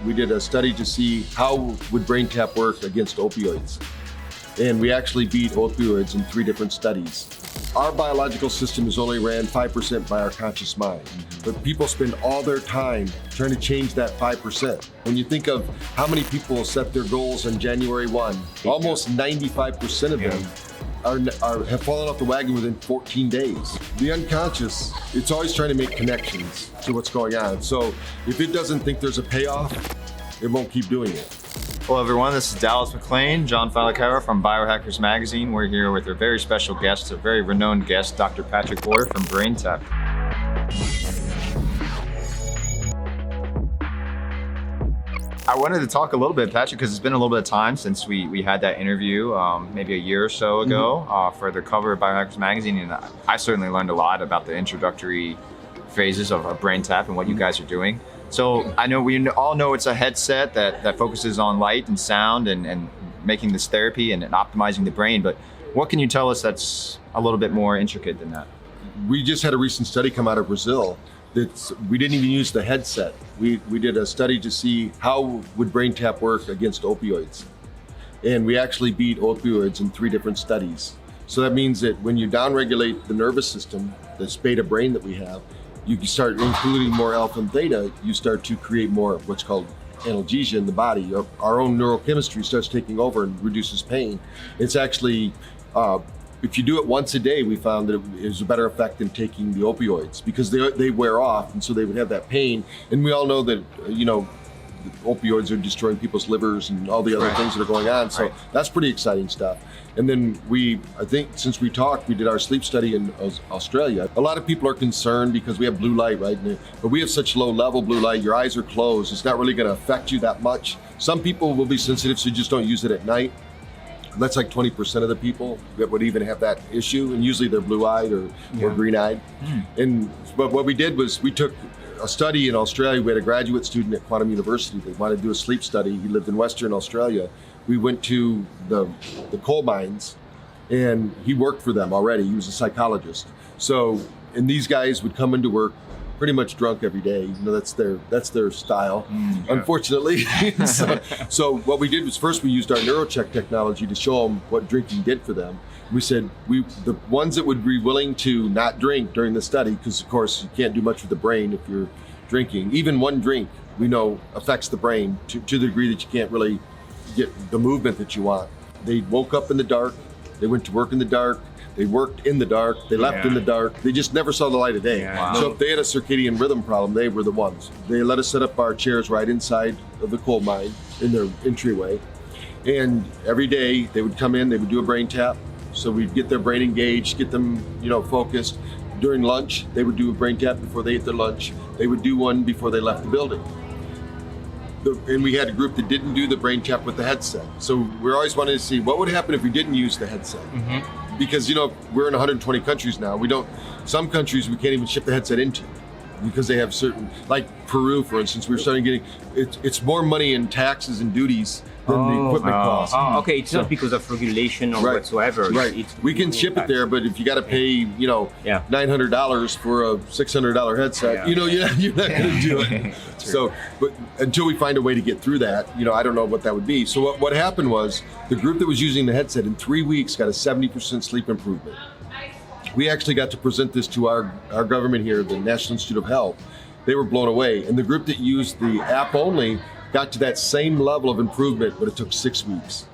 we did a study to see how would BrainTap work against opioids. And we actually beat opioids in 3 different studies. Our biological system is only ran 5% by our conscious mind, but people spend all their time trying to change that 5%. When you think of how many people set their goals on January 1, almost 95% of them have fallen off the wagon within 14 days. The unconscious, it's always trying to make connections to what's going on. So if it doesn't think there's a payoff, it won't keep doing it. Hello everyone, this is McClain, John Fallacara from Biohackers Magazine. We're here with a very special guest, a very renowned guest, Dr. Patrick Boyer from BrainTap. I wanted to talk a little bit, Patrick, because it's been a little bit of time since we had that interview, maybe a year or so ago, for the cover of Biohackers Magazine, and I certainly learned a lot about the introductory phases of BrainTap and what you guys are doing. So I know we all know it's a headset that focuses on light and sound and making this therapy and optimizing the brain, but what can you tell us that's a little bit more intricate than that? We just had a recent study come out of Brazil that we didn't even use the headset. We did a study to see how would BrainTap work against opioids. And we actually beat opioids in 3 different studies. So that means that when you downregulate the nervous system, this beta brain that we have, you start including more alpha and theta, you start to create more of what's called analgesia in the body. Our own neurochemistry starts taking over and reduces pain. It's actually, if you do it once a day, we found that it is a better effect than taking the opioids because they wear off, and so they would have that pain. And we all know that, opioids are destroying people's livers and all the other things that are going on. So that's pretty exciting stuff. And then I think since we talked, we did our sleep study in Australia. A lot of people are concerned because we have blue light, right? But we have such low level blue light, your eyes are closed. It's not really gonna affect you that much. Some people will be sensitive, so just don't use it at night. That's like 20% of the people that would even have that issue. And usually they're blue-eyed or green-eyed. But what we did was we took a study in Australia. We had a graduate student at Quantum University that wanted to do a sleep study. He lived in Western Australia. We went to the coal mines, and he worked for them already. He was a psychologist. So, and these guys would come into work pretty much drunk every day. That's their style, unfortunately. so what we did was first we used our NeuroCheck technology to show them what drinking did for them. We said the ones that would be willing to not drink during the study, because of course you can't do much with the brain if you're drinking. Even one drink we know affects the brain to the degree that you can't really get the movement that you want. They woke up in the dark, they went to work in the dark, they worked in the dark, they left in the dark, they just never saw the light of day. Wow. So if they had a circadian rhythm problem, they were the ones. They let us set up our chairs right inside of the coal mine in their entryway. And every day they would come in, they would do a brain tap. So we'd get their brain engaged, get them, focused. During lunch, they would do a brain tap before they ate their lunch. They would do one before they left the building. And we had a group that didn't do the brain tap with the headset. So we're always wanting to see what would happen if we didn't use the headset. Because we're in 120 countries now. Some countries we can't even ship the headset into because they have certain, like Peru, for instance, we're starting getting, it's more money in taxes and duties than the equipment costs. Okay, it's not because of regulation or whatsoever. Right, we can ship it there, but if you got to pay, $900 for a $600 headset, you're not going to do it. So, but until we find a way to get through that, I don't know what that would be. So what happened was the group that was using the headset in 3 weeks got a 70% sleep improvement. We actually got to present this to our government here, the National Institute of Health. They were blown away. And the group that used the app only got to that same level of improvement, but it took 6 weeks.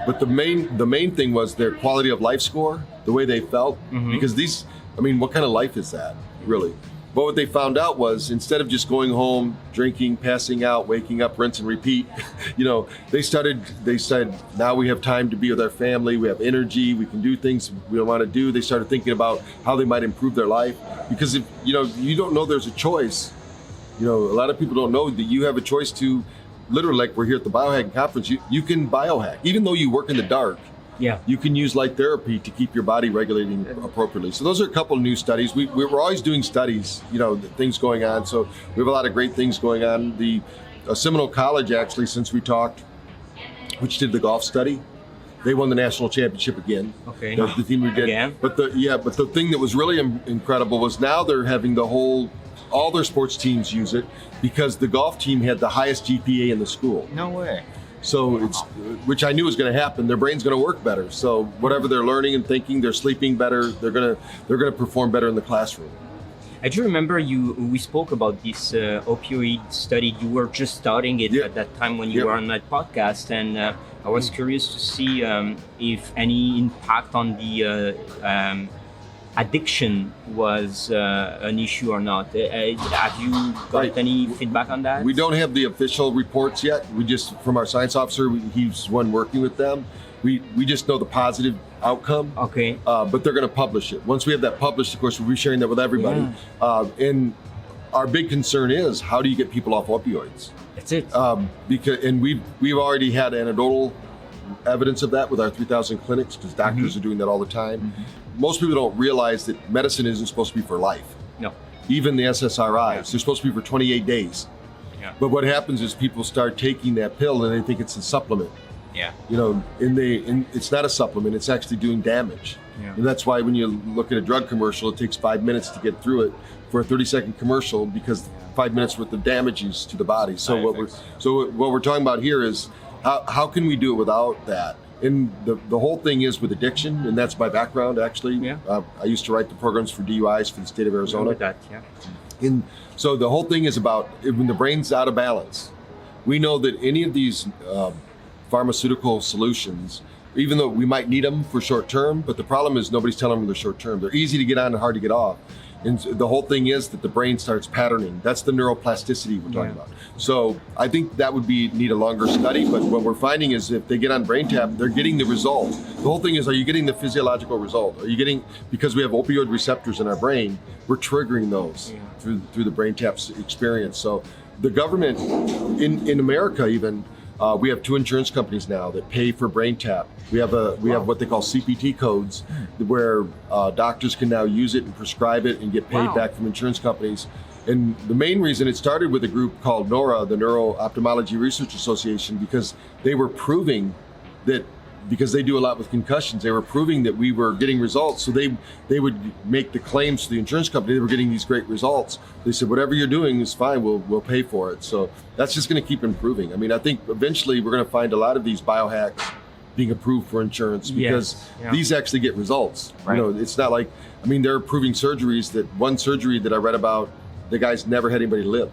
But the main thing was their quality of life score, the way they felt, because what kind of life is that, really? But what they found out was instead of just going home, drinking, passing out, waking up, rinse and repeat, they said, now we have time to be with our family, we have energy, we can do things we want to do. They started thinking about how they might improve their life. Because if, you don't know there's a choice, a lot of people don't know that you have a choice to, literally, like we're here at the Biohacking Conference, you can biohack. Even though you work in the dark, you can use light therapy to keep your body regulating appropriately. So those are a couple of new studies. We're always doing studies, things going on. So we have a lot of great things going on. The Seminole College, actually, since we talked, which did the golf study, they won the national championship again. Okay. The team we did. Again? But the thing that was really incredible was now they're having the whole all their sports teams use it because the golf team had the highest GPA in the school. No way. So it's, which I knew was going to happen. Their brain's going to work better. So whatever they're learning and thinking, they're sleeping better. They're going to perform better in the classroom. I do remember we spoke about this opioid study. You were just starting it at that time when you were on that podcast, and I was curious to see if any impact on the addiction was an issue or not. Have you got any feedback on that? We don't have the official reports yet. We just, from our science officer, he's one working with them. We just know the positive outcome. Okay. But they're going to publish it. Once we have that published, of course, we'll be sharing that with everybody. Yeah. And our big concern is, how do you get people off opioids? That's it. And we've already had anecdotal evidence of that with our 3,000 clinics, because doctors are doing that all the time. Most people don't realize that medicine isn't supposed to be for life. No. Even the SSRIs, they're supposed to be for 28 days. Yeah. But what happens is people start taking that pill and they think it's a supplement. Yeah. You know, it's not a supplement, it's actually doing damage. Yeah. And that's why when you look at a drug commercial, it takes 5 minutes to get through it for a 30-second commercial, because 5 minutes worth of damages to the body. So what we're talking about here is how can we do it without that? And the whole thing is with addiction, and that's my background actually. Yeah. I used to write the programs for DUIs for the state of Arizona. That, yeah. And so the whole thing is about when the brain's out of balance. We know that any of these pharmaceutical solutions, even though we might need them for short term, but the problem is nobody's telling them they're short term. They're easy to get on and hard to get off. And the whole thing is that the brain starts patterning. That's the neuroplasticity we're talking about. So I think that would need a longer study, but what we're finding is if they get on BrainTap, they're getting the result. The whole thing is, are you getting the physiological result? Are you getting, because we have opioid receptors in our brain, we're triggering those through the BrainTap experience. So the government, in America even, we have 2 insurance companies now that pay for BrainTap. We have what they call CPT codes, where doctors can now use it and prescribe it and get paid back from insurance companies. And the main reason, it started with a group called NORA, the Neuro Ophthalmology Research Association, because they were proving that, because they do a lot with concussions, they were proving that we were getting results. So they would make the claims to the insurance company they were getting these great results. They said, whatever you're doing is fine, we'll pay for it. So that's just going to keep improving. I mean, I think eventually we're going to find a lot of these biohacks being approved for insurance, because these actually get results. Right. You know, it's not like, I mean, they're approving surgeries that, one surgery that I read about, the guy's never had anybody live.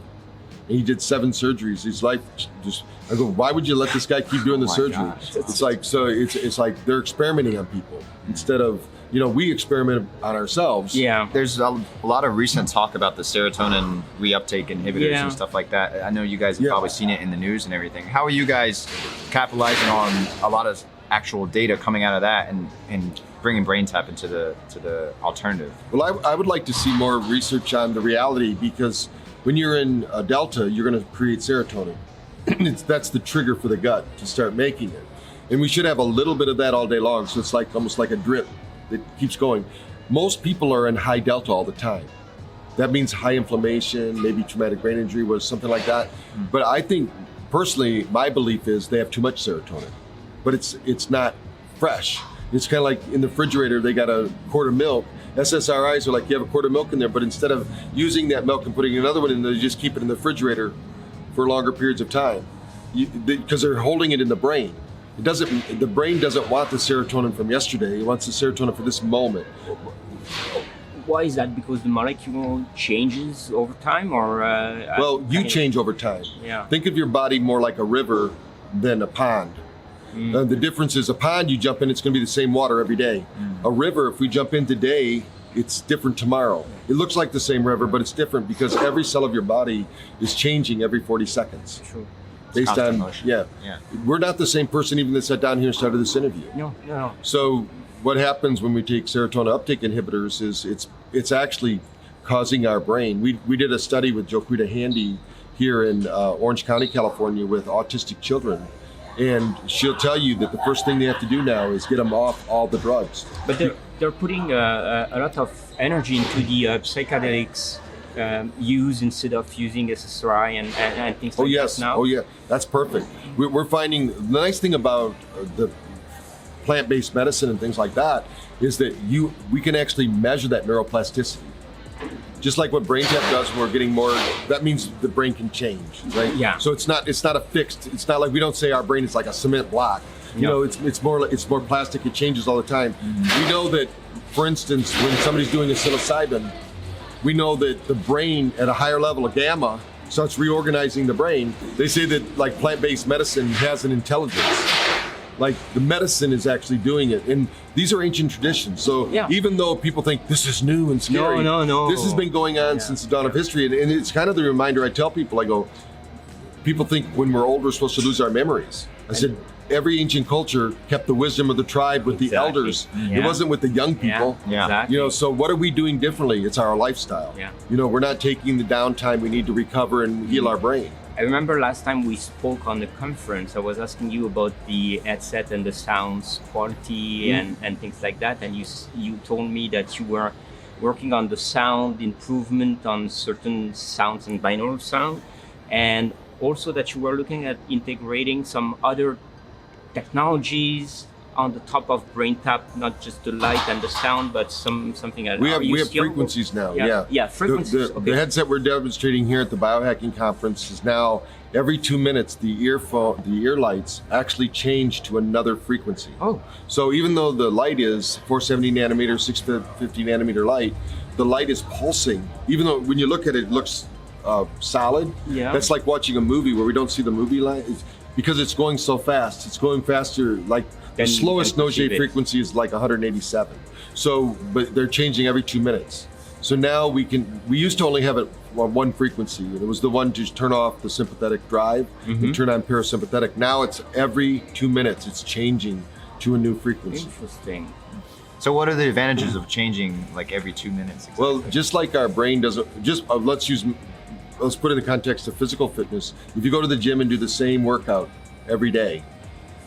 And he did 7 surgeries. His life just, I go, why would you let this guy keep doing the surgery? Gosh. It's like, so it's like they're experimenting on people instead of, you know, we experiment on ourselves. Yeah. There's a lot of recent talk about the serotonin reuptake inhibitors and stuff like that. I know you guys have probably seen it in the news and everything. How are you guys capitalizing on a lot of actual data coming out of that and bringing BrainTap into the alternative? Well, I would like to see more research on the reality, because when you're in a delta, you're going to create serotonin. That's the trigger for the gut to start making it. And we should have a little bit of that all day long. So it's like almost like a drip that keeps going. Most people are in high delta all the time. That means high inflammation, maybe traumatic brain injury, was something like that. But I think, personally, my belief is they have too much serotonin, but it's not fresh. It's kind of like in the refrigerator, they got a quart of milk. SSRIs are like, you have a quart of milk in there, but instead of using that milk and putting another one in there, you just keep it in the refrigerator for longer periods of time, because they're holding it in the brain. The brain doesn't want the serotonin from yesterday. It wants the serotonin for this moment. Why is that? Because the molecule changes over time, or? Well, you change over time. Yeah. Think of your body more like a river than a pond. The difference is, a pond, you jump in, it's going to be the same water every day. A river, if we jump in today, it's different tomorrow. It looks like the same river, but it's different because every cell of your body is changing every 40 seconds. True. Based on motion. Yeah. We're not the same person even that sat down here and started this interview. No. So what happens when we take serotonin uptake inhibitors is it's actually causing our brain. We did a study with Joquita Handy here in Orange County, California, with autistic children. And she'll tell you that the first thing they have to do now is get them off all the drugs. But they're putting a lot of energy into the psychedelics use instead of using SSRI and things like that now. Oh yeah, that's perfect. We're finding, the nice thing about the plant-based medicine and things like that is that we can actually measure that neuroplasticity. just like what BrainTap does, we're getting more, that means the brain can change, right? Yeah. So it's not a fixed, it's not like we don't say our brain is like a cement block. You know, it's more plastic, it changes all the time. We know that, for instance, when somebody's doing a psilocybin, we know that the brain at a higher level of gamma starts reorganizing the brain. They say that like plant-based medicine has an intelligence. Like the medicine is actually doing it. And these are ancient traditions. So even though people think this is new and scary, no. this has been going on since the dawn of history. And it's kind of the reminder I tell people, I go, people think when we're old, we're supposed to lose our memories. I said, every ancient culture kept the wisdom of the tribe with the elders. It wasn't with the young people. Exactly. You know, so what are we doing differently? It's our lifestyle. You know, we're not taking the downtime we need to recover and heal our brain. I remember last time we spoke on the conference, I was asking you about the headset and the sounds quality and things like that. And you told me that you were working on the sound improvement on certain sounds and binaural sound. And also that you were looking at integrating some other technologies on the top of BrainTap, not just the light and the sound, but something else. We have frequencies now. Yeah, frequencies. The headset we're demonstrating here at the Biohacking Conference is now every 2 minutes the ear lights actually change to another frequency. Oh. So even though the light is 470 nanometer, 650 nanometer light, the light is pulsing. Even though when you look at it, it looks solid. Yeah. That's like watching a movie where we don't see the movie light. Because it's going so fast, it's going faster. Like the slowest Nogier frequency is like 187. So, but they're changing every 2 minutes. So now we used to only have it on one frequency. And it was the one to turn off the sympathetic drive and turn on parasympathetic. Now it's every 2 minutes, it's changing to a new frequency. Interesting. So what are the advantages of changing like every 2 minutes? Exactly? Well, just like our brain doesn't, let's put it in the context of physical fitness. If you go to the gym and do the same workout every day,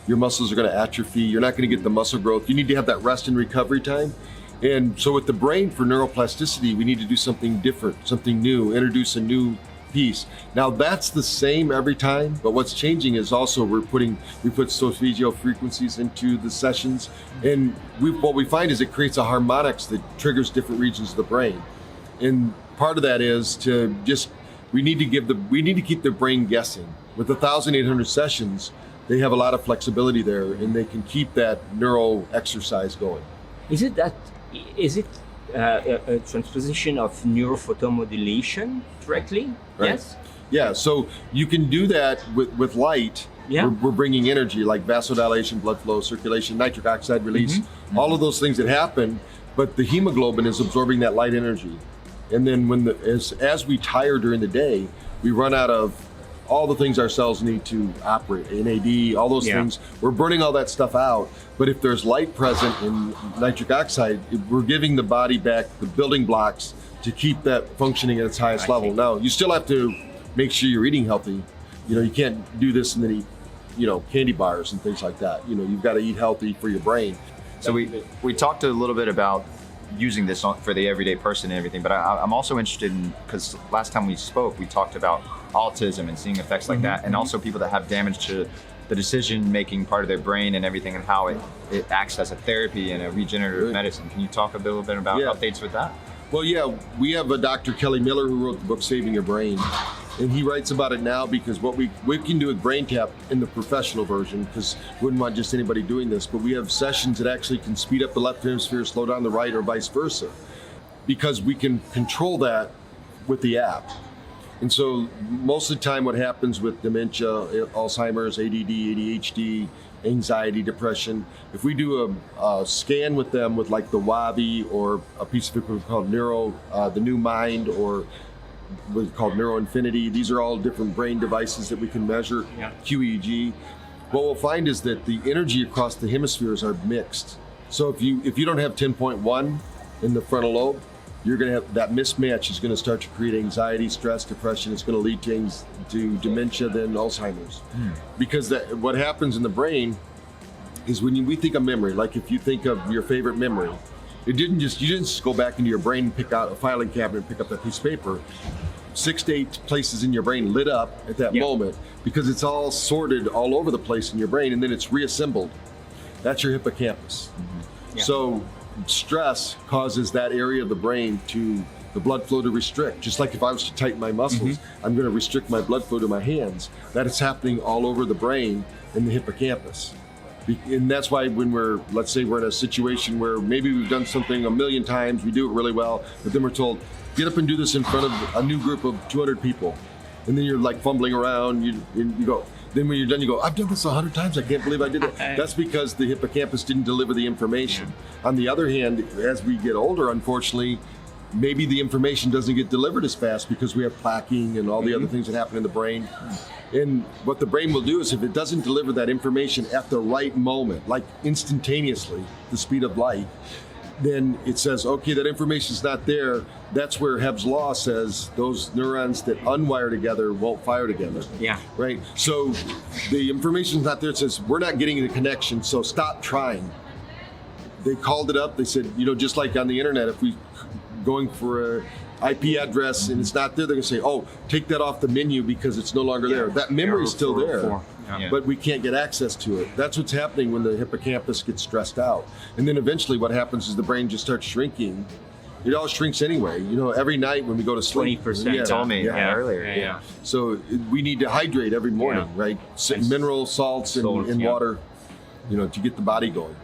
your muscles are going to atrophy. You're not going to get the muscle growth. You need to have that rest and recovery time. And so with the brain for neuroplasticity, we need to do something different, something new, introduce a new piece. Now that's the same every time, but what's changing is also we put solfeggio frequencies into the sessions. And what we find is it creates a harmonics that triggers different regions of the brain. And part of that is to just, we need to keep the brain guessing. With 1,800 sessions, they have a lot of flexibility there, and they can keep that neural exercise going. Is it a transposition of neurophotomodulation directly? Right. Yes. Yeah. So you can do that with light. Yeah. We're bringing energy like vasodilation, blood flow, circulation, nitric oxide release, all of those things that happen. But the hemoglobin is absorbing that light energy. And then as we tire during the day, we run out of all the things our cells need to operate, NAD, all those things. We're burning all that stuff out. But if there's light present in nitric oxide, we're giving the body back the building blocks to keep that functioning at its highest level. Now, you still have to make sure you're eating healthy. You know, you can't do this and then eat, candy bars and things like that. You've got to eat healthy for your brain. So we talked a little bit about using this for the everyday person and everything, but I'm also interested in, because last time we spoke, we talked about autism and seeing effects like that, and also people that have damage to the decision-making part of their brain and everything, and how it acts as a therapy and a regenerative medicine. Can you talk a little bit about updates with that? Well, yeah, we have a Dr. Kelly Miller who wrote the book Saving Your Brain, and he writes about it now because what we can do with BrainTap in the professional version, because we wouldn't want just anybody doing this, but we have sessions that actually can speed up the left hemisphere, slow down the right, or vice versa, because we can control that with the app. And so most of the time what happens with dementia, Alzheimer's, ADD, ADHD, anxiety, depression, if we do a scan with them with like the WAVI or a piece of equipment called the New Mind, or what's called NeuroInfinity, these are all different brain devices that we can measure, QEEG. What we'll find is that the energy across the hemispheres are mixed. So if you don't have 10.1 in the frontal lobe, you're going to have that mismatch is going to start to create anxiety, stress, depression. It's going to lead to dementia, then Alzheimer's. Because what happens in the brain is when we think of memory, like if you think of your favorite memory, you didn't just go back into your brain and pick out a filing cabinet and pick up that piece of paper. 6 to 8 places in your brain lit up at that moment, because it's all sorted all over the place in your brain, and then it's reassembled. That's your hippocampus. So stress causes that area of the brain to, the blood flow to restrict. Just like if I was to tighten my muscles, I'm going to restrict my blood flow to my hands. That is happening all over the brain in the hippocampus. And that's why when let's say we're in a situation where maybe we've done something a million times, we do it really well, but then we're told, get up and do this in front of a new group of 200 people. And then you're like fumbling around, you go, then when you're done, you go, I've done this 100 times, I can't believe I did it. That's because the hippocampus didn't deliver the information. On the other hand, as we get older, unfortunately, maybe the information doesn't get delivered as fast because we have plaquing and all the other things that happen in the brain. And what the brain will do is if it doesn't deliver that information at the right moment, like instantaneously, the speed of light, then it says, okay, that information's not there. That's where Hebb's law says those neurons that unwire together won't fire together. Yeah. Right? So the information's not there. It says, we're not getting the connection, so stop trying. They called it up. They said, just like on the internet, if we going for a IP address and it's not there, they're going to say, oh, take that off the menu because it's no longer there. That memory is still there, but we can't get access to it. That's what's happening when the hippocampus gets stressed out. And then eventually what happens is the brain just starts shrinking. It all shrinks anyway. Every night when we go to sleep. 20%. You told me earlier. Yeah. So we need to hydrate every morning, right? Mineral salts and water, to get the body going.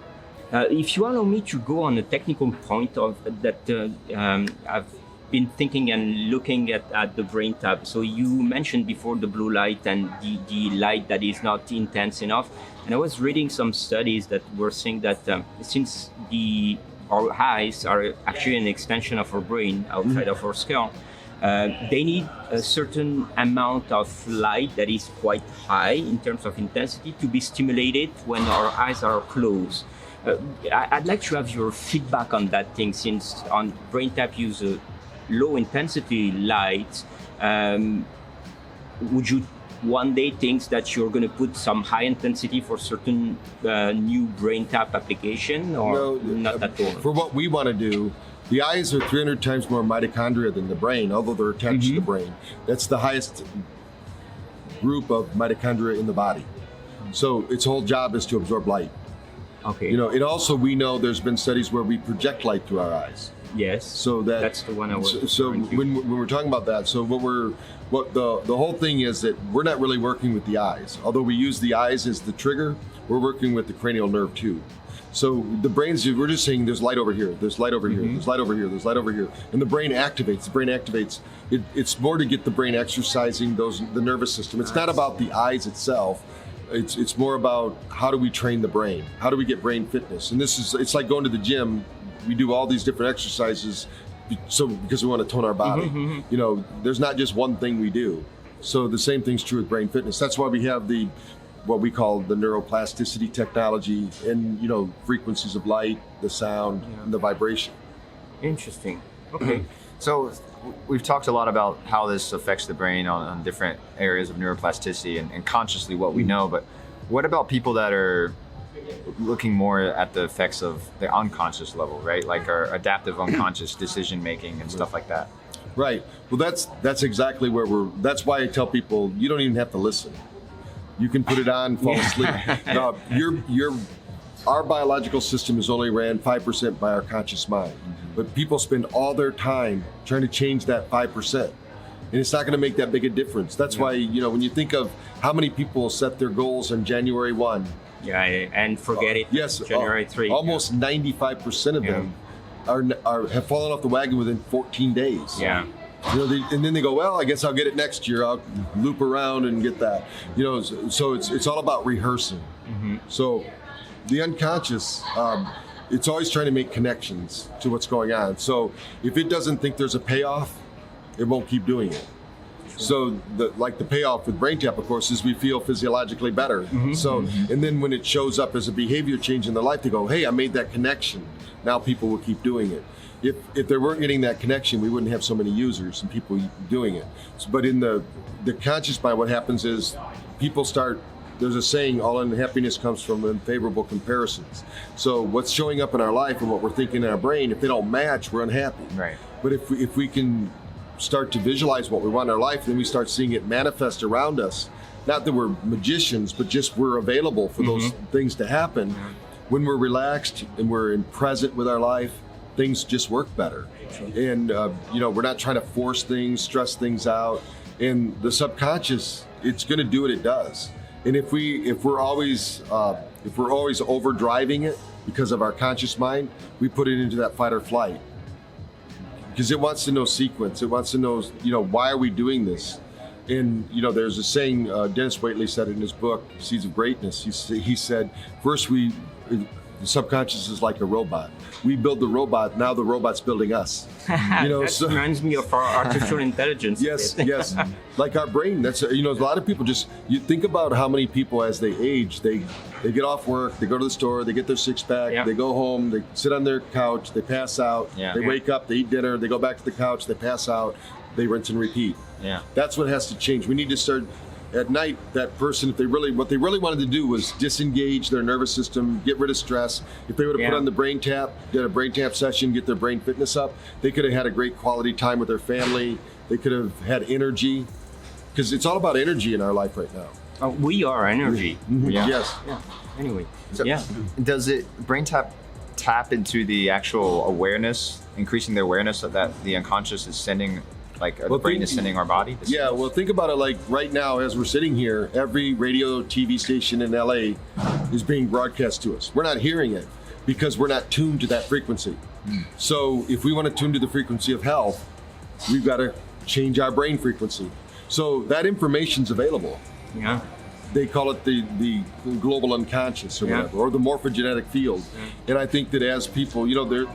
If you allow me to go on a technical point of that, I've been thinking and looking at the BrainTap. So you mentioned before the blue light and the light that is not intense enough. And I was reading some studies that were saying that since our eyes are actually an extension of our brain outside of our skull, they need a certain amount of light that is quite high in terms of intensity to be stimulated when our eyes are closed. I'd like to have your feedback on that thing, since on BrainTap use a low intensity light. Would you one day think that you're going to put some high intensity for certain new BrainTap application, or not at all? For what we want to do, the eyes are 300 times more mitochondria than the brain, although they're attached to the brain. That's the highest group of mitochondria in the body. So its whole job is to absorb light. Okay. And also we know there's been studies where we project light through our eyes. Yes. So that's the one I was. So when we're talking about that, so what the whole thing is that we're not really working with the eyes. Although we use the eyes as the trigger, we're working with the cranial nerve too. So the brain's, we're just saying there's light over here, there's light over here, there's light over here, there's light over here, and the brain activates. The brain activates. It's more to get the brain exercising the nervous system. It's not about the eyes itself. It's more about how do we train the brain? How do we get brain fitness? And it's like going to the gym. We do all these different exercises because we want to tone our body. There's not just one thing we do. So the same thing's true with brain fitness. That's why we have what we call the neuroplasticity technology and, frequencies of light, the sound, and the vibration. Interesting. Okay. So we've talked a lot about how this affects the brain on different areas of neuroplasticity and consciously what we know, but what about people that are looking more at the effects of the unconscious level, right? Like our adaptive unconscious decision making and stuff like that. Right. Well, that's exactly where that's why I tell people, you don't even have to listen. You can put it on, fall asleep. Our biological system is only ran 5% by our conscious mind, but people spend all their time trying to change that 5%. And it's not going to make that big a difference. That's why, when you think of how many people set their goals on January 1. Yeah, and forget it. Yes, January 3. Almost 95% of them have fallen off the wagon within 14 days. Yeah. And then they go, well, I guess I'll get it next year. I'll loop around and get that. So it's all about rehearsing. So the unconscious, it's always trying to make connections to what's going on. So if it doesn't think there's a payoff, it won't keep doing it. So the payoff with BrainTap, of course, is we feel physiologically better. And then when it shows up as a behavior change in their life, they go, hey, I made that connection. Now people will keep doing it. If they weren't getting that connection, we wouldn't have so many users and people doing it. But in the conscious mind, what happens is people start, there's a saying, all unhappiness comes from unfavorable comparisons. So what's showing up in our life and what we're thinking in our brain, if they don't match, we're unhappy. Right. But if we can start to visualize what we want in our life, then we start seeing it manifest around us. Not that we're magicians, but just we're available for those things to happen. When we're relaxed and we're present with our life, things just work better. And we're not trying to force things, stress things out. And the subconscious, it's going to do what it does. And if we're always overdriving it because of our conscious mind, we put it into that fight or flight. Because it wants to know sequence. It wants to know, why are we doing this? And, there's a saying, Dennis Waitley said it in his book, Seeds of Greatness. He said, first the subconscious is like a robot. We build the robot, now the robot's building us. That reminds me of our artificial intelligence. Yes. Like our brain. That's a lot of people you think about how many people as they age, they get off work, they go to the store, they get their six-pack, they go home, they sit on their couch, they pass out, they wake up, they eat dinner, they go back to the couch, they pass out, they rinse and repeat. Yeah. That's what has to change. We need to start at night. That person, what they really wanted to do was disengage their nervous system, get rid of stress. If they would have put on the BrainTap, did a BrainTap session, get their brain fitness up, they could have had a great quality time with their family. They could have had energy, because it's all about energy in our life right now. We are energy. Yes. Yeah. Anyway. So does BrainTap tap into the actual awareness, increasing the awareness that the unconscious is sending? Like the brain is sending our body? Well, think about it like right now as we're sitting here, every radio, TV station in LA is being broadcast to us. We're not hearing it because we're not tuned to that frequency. So if we want to tune to the frequency of health, we've got to change our brain frequency. So that information's available. Yeah. They call it the global unconscious or whatever, or the morphogenetic field. And I think that as people,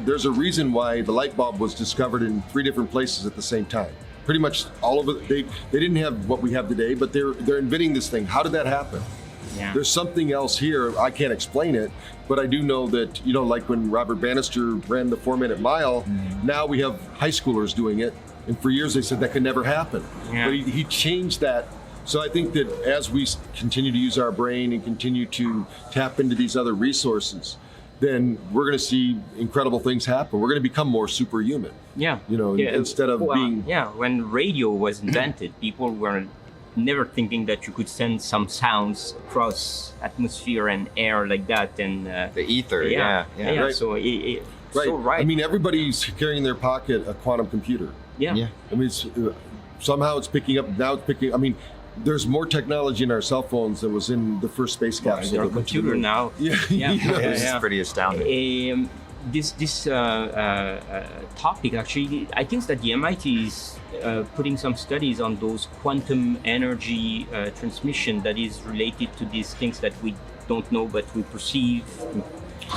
there's a reason why the light bulb was discovered in 3 different places at the same time. Pretty much all of it, they didn't have what we have today, but they're inventing this thing. How did that happen? Yeah. There's something else here. I can't explain it, but I do know that, like when Robert Bannister ran the 4-minute mile, now we have high schoolers doing it. And for years they said that could never happen. Yeah. But he changed that. So I think that as we continue to use our brain and continue to tap into these other resources, then we're going to see incredible things happen. We're going to become more superhuman. Yeah. Instead of being... Yeah, when radio was invented, people were never thinking that you could send some sounds across atmosphere and air like that. And the ether, yeah. Right. So right. So right. I mean, everybody's carrying in their pocket a quantum computer. Yeah. I mean, somehow it's picking up, now it's picking, I mean, there's more technology in our cell phones than was in the first space capsule. There's a computer now. This is pretty astounding. This topic actually, I think that the MIT is putting some studies on those quantum energy transmission that is related to these things that we don't know but we perceive.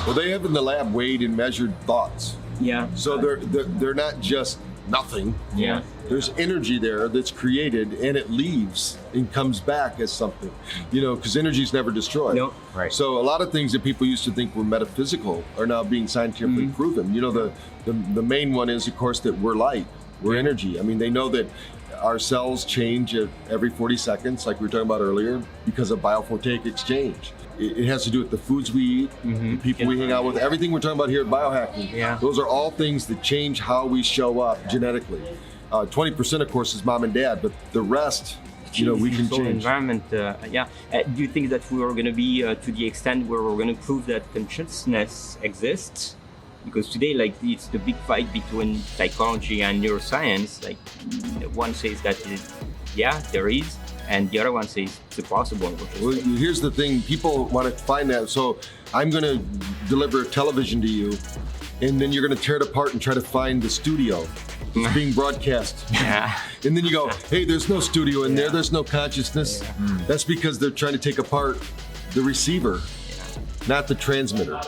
Well, they have in the lab weighed and measured thoughts. Yeah. So they're not just nothing. Yeah. There's energy there that's created and it leaves and comes back as something, because energy is never destroyed. No. Right. So a lot of things that people used to think were metaphysical are now being scientifically proven. The main one is, of course, that we're light, we're energy. I mean, they know that our cells change at every 40 seconds, like we were talking about earlier, because of biophotonic exchange. It has to do with the foods we eat, the people we hang out with, everything we're talking about here at Biohacking. Yeah. Those are all things that change how we show up genetically. 20%, of course, is mom and dad, but the rest, we can change. Environment, do you think that we are going to be to the extent where we're going to prove that consciousness exists? Because today, it's the big fight between psychology and neuroscience. One says that, there is, and the other one says it's impossible. Well, here's the thing, people want to find that. So I'm going to deliver television to you, and then you're going to tear it apart and try to find the studio. It's being broadcast. Yeah. And then you go, hey, there's no studio in there, there's no consciousness. That's because they're trying to take apart the receiver, not the transmitter.